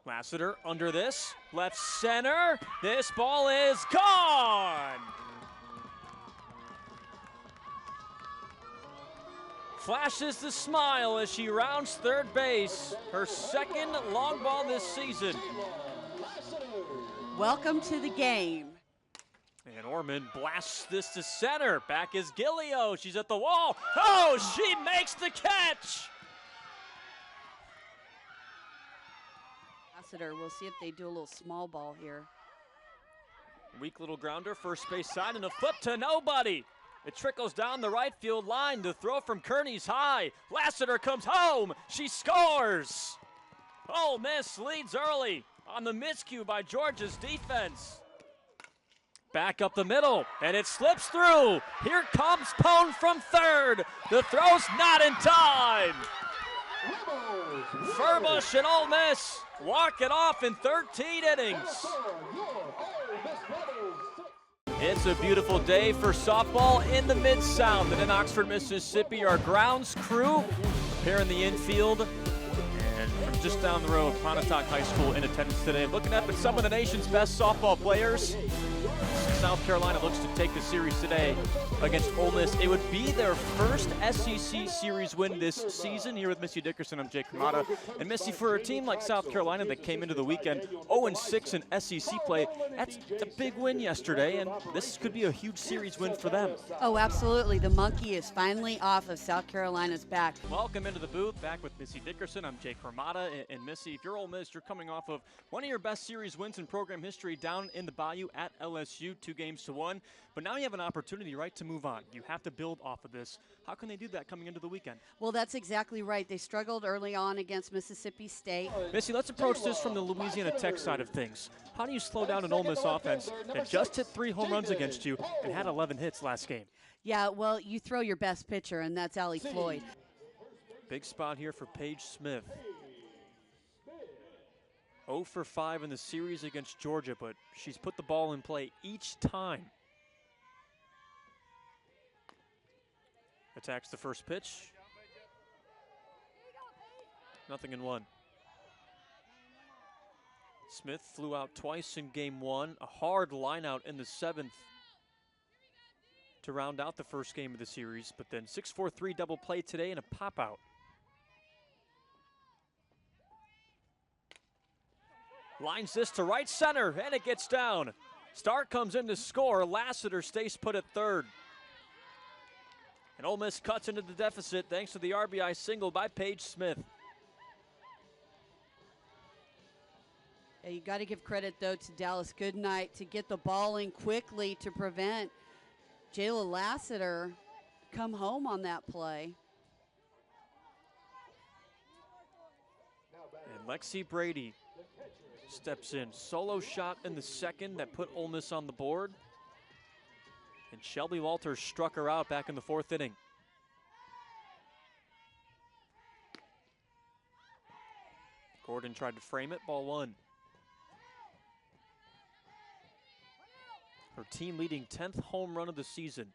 Lassiter under this, left center. This ball is gone. Flashes the smile as she rounds third base. Her second long ball this season. Welcome to the game. And Orman blasts this to center. Back is Gillio. She's at the wall. Oh, she makes the catch. Lassiter, we'll see if they do a little small ball here. Weak little grounder, first base side, and a flip to nobody. It trickles down the right field line. The throw from Kearney's high. Lassiter comes home. She scores. Ole Miss leads early on the miscue by Georgia's defense. Back up the middle, and it slips through. Here comes Pone from third. The throw's not in time. Furbush and Ole Miss walk it off in 13 innings. It's a beautiful day for softball in the Mid-South. And in Oxford, Mississippi, our grounds crew here in the infield. And from just down the road, Pontotoc High School in attendance today. Looking up at some of the nation's best softball players. South Carolina looks to take the series today against Ole Miss. It would be their first SEC series win this season. Here with Missy Dickerson, I'm Jake Hromada. And Missy, for a team like South Carolina that came into the weekend 0-6 in SEC play, that's a big win yesterday, and this could be a huge series win for them. Oh, absolutely. The monkey is finally off of South Carolina's back. Welcome into the booth, back with Missy Dickerson. I'm Jake Hromada. And Missy, if you're Ole Miss, you're coming off of one of your best series wins in program history down in the Bayou at LSU, 2-1. But now you have an opportunity, right, to move on. You have to build off of this. How can they do that coming into the weekend? Well, that's exactly right. They struggled early on against Mississippi State. Missy, let's approach this from the Louisiana Tech side of things. How do you slow down an Ole Miss offense that just hit 3 home runs against you and had 11 hits last game? Yeah, well, you throw your best pitcher, and that's Allie Floyd. Big spot here for Paige Smith. 0 for 5 in the series against Georgia, but she's put the ball in play each time. Attacks the first pitch. 0-1. Smith flew out twice in game 1. A hard line out in the 7th to round out the first game of the series, but then 6-4-3 double play today and a pop out. Lines this to right center, and it gets down. Stark comes in to score. Lassiter stays put at third. And Ole Miss cuts into the deficit thanks to the RBI single by Paige Smith. Yeah, you got to give credit, though, to Dallas Goodnight to get the ball in quickly to prevent Jayla Lassiter come home on that play. And Lexi Brady steps in. Solo shot in the second that put Ole Miss on the board. And Shelby Walters struck her out back in the 4th inning. Gordon tried to frame it, ball 1. Her team leading 10th home run of the season.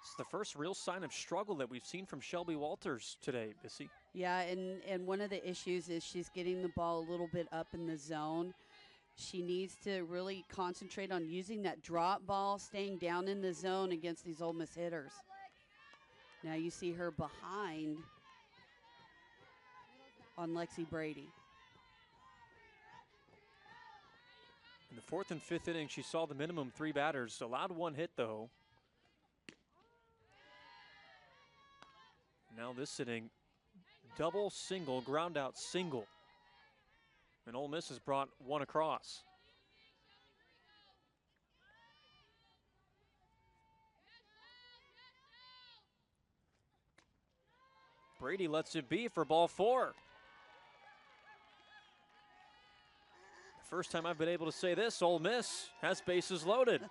It's the first real sign of struggle that we've seen from Shelby Walters today, Missy. Yeah, and one of the issues is she's getting the ball a little bit up in the zone. She needs to really concentrate on using that drop ball, staying down in the zone against these Ole Miss hitters. Now you see her behind on Lexi Brady. In the 4th and 5th inning, she saw the minimum 3 batters, allowed 1 hit though. Now this inning, double, single, ground out, single. And Ole Miss has brought 1 across. Brady lets it be for ball 4. First time I've been able to say this, Ole Miss has bases loaded.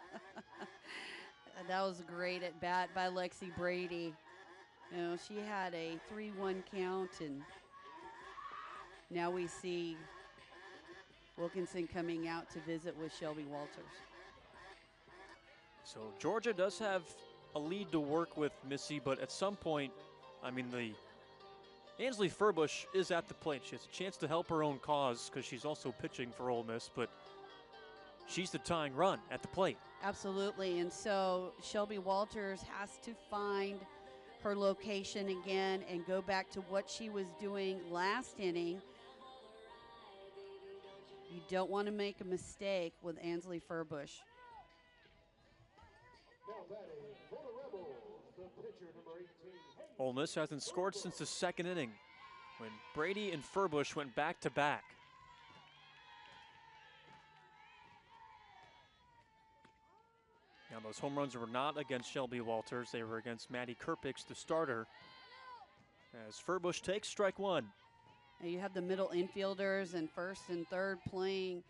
That was a great at bat by Lexi Brady. You know, she had a 3-1 count, and now we see Wilkinson coming out to visit with Shelby Walters. So Georgia does have a lead to work with, Missy, but at some point, I mean, Ansley Furbush is at the plate. She has a chance to help her own cause because she's also pitching for Ole Miss, but she's the tying run at the plate. Absolutely, and so Shelby Walters has to find her location again and go back to what she was doing last inning. You don't want to make a mistake with Ansley Furbush. Ole Miss hasn't scored since the second inning when Brady and Furbush went back to back. Now those home runs were not against Shelby Walters. They were against Maddie Kerpix, the starter, as Furbush takes strike one. And you have the middle infielders and first and third playing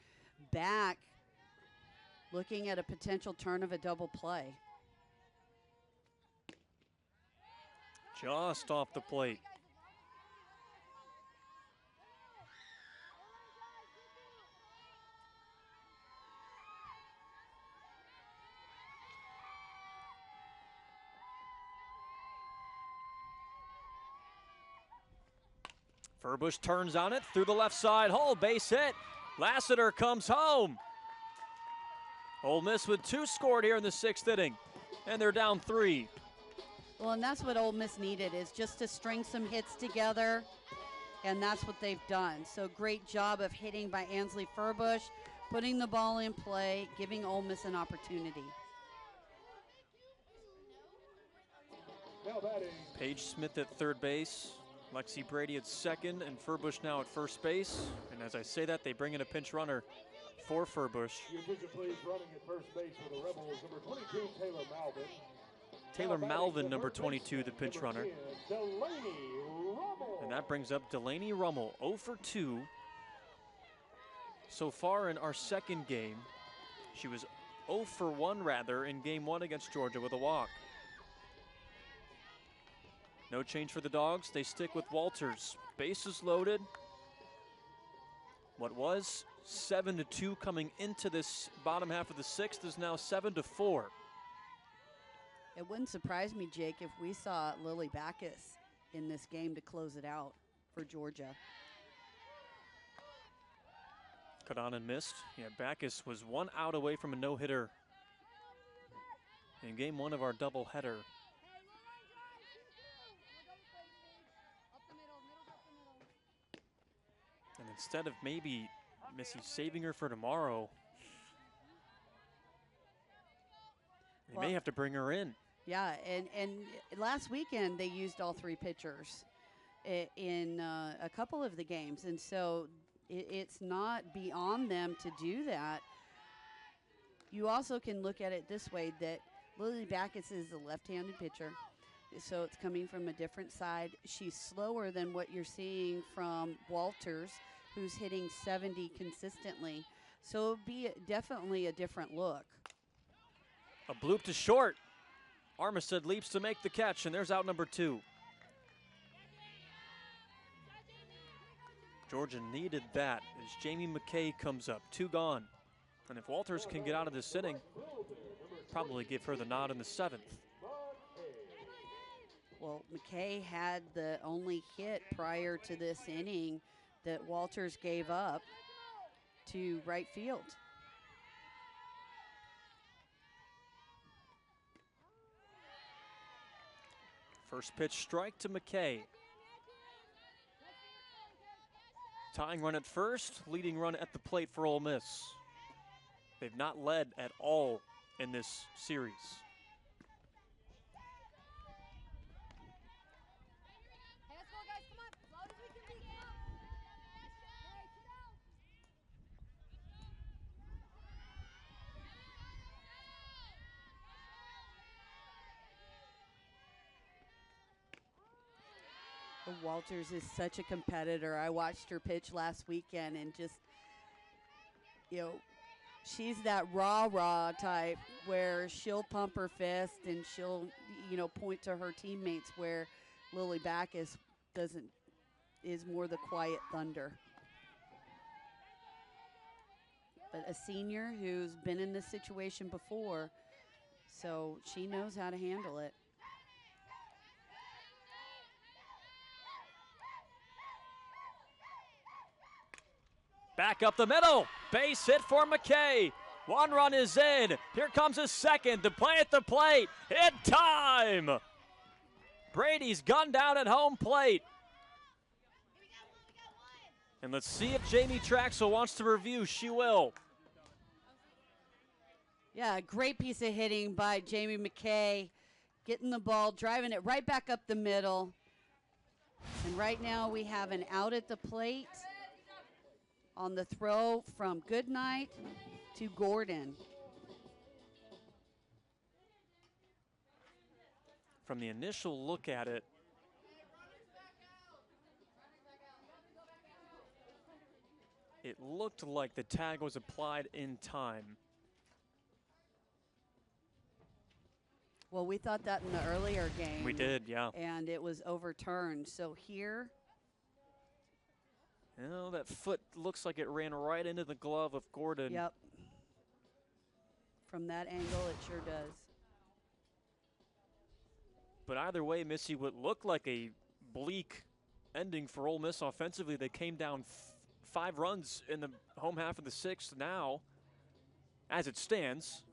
back, looking at a potential turn of a double play. Just off the plate. Furbush turns on it through the left side hole, base hit. Lassiter comes home. Ole Miss with 2 scored here in the 6th inning, and they're down 3. Well, and that's what Ole Miss needed, is just to string some hits together, and that's what they've done. So great job of hitting by Ansley Furbush, putting the ball in play, giving Ole Miss an opportunity. Paige Smith at third base, Lexi Brady at second, and Furbush now at first base. And as I say that, they bring in a pinch runner for Furbush. The official plays running at first base for the Rebels, number 22, Taylor Malvin. Taylor Malvin, number 22, the pinch runner. And that brings up Delaney Rummel, 0 for 2. So far in our second game, she was 0 for 1 rather in game 1 against Georgia with a walk. No change for the Dogs. They stick with Walters. Bases loaded. What was 7-2 coming into this bottom half of the 6th is now 7-4. It wouldn't surprise me, Jake, if we saw Lily Backus in this game to close it out for Georgia. Cut on and missed. Yeah, Backus was 1 out away from a no-hitter in game 1 of our doubleheader. And instead of maybe Missy saving her for tomorrow, they may have to bring her in. Yeah, and last weekend they used all 3 pitchers in a couple of the games, and so it's not beyond them to do that. You also can look at it this way, that Lily Backus is a left-handed pitcher, so it's coming from a different side. She's slower than what you're seeing from Walters, who's hitting 70 consistently. So it'll be definitely a different look. A bloop to short. Armistead leaps to make the catch, and there's out number 2. Georgia needed that as Jamie McKay comes up, 2 gone. And if Walters can get out of this inning, probably give her the nod in the 7th. Well, McKay had the only hit prior to this inning that Walters gave up to right field. First pitch strike to McKay. Tying run at first, leading run at the plate for Ole Miss. They've not led at all in this series. Walters is such a competitor. I watched her pitch last weekend and just, she's that rah-rah type where she'll pump her fist and she'll, point to her teammates, where Lily Backus is more the quiet thunder. But a senior who's been in this situation before, So she knows how to handle it. Back up the middle. Base hit for McKay. One run is in. Here comes a second. The play at the plate. In time. Brady's gunned down at home plate. And let's see if Jamie Traxel wants to review. She will. Yeah, a great piece of hitting by Jamie McKay. Getting the ball, driving it right back up the middle. And right now we have an out at the plate on the throw from Goodnight to Gordon. From the initial look at it, it looked like the tag was applied in time. Well, we thought that in the earlier game. We did, yeah. And it was overturned. So here, You know, that foot looks like it ran right into the glove of Gordon. yep. From that angle, it sure does. But either way, Missy, what looked like a bleak ending for Ole Miss offensively. They came down 5 runs in the home half of the 6th now, as it stands.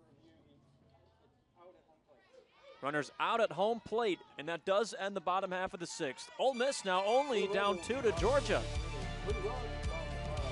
Runners out at home plate, and that does end the bottom half of the 6th. Ole Miss now only down 2 to Georgia.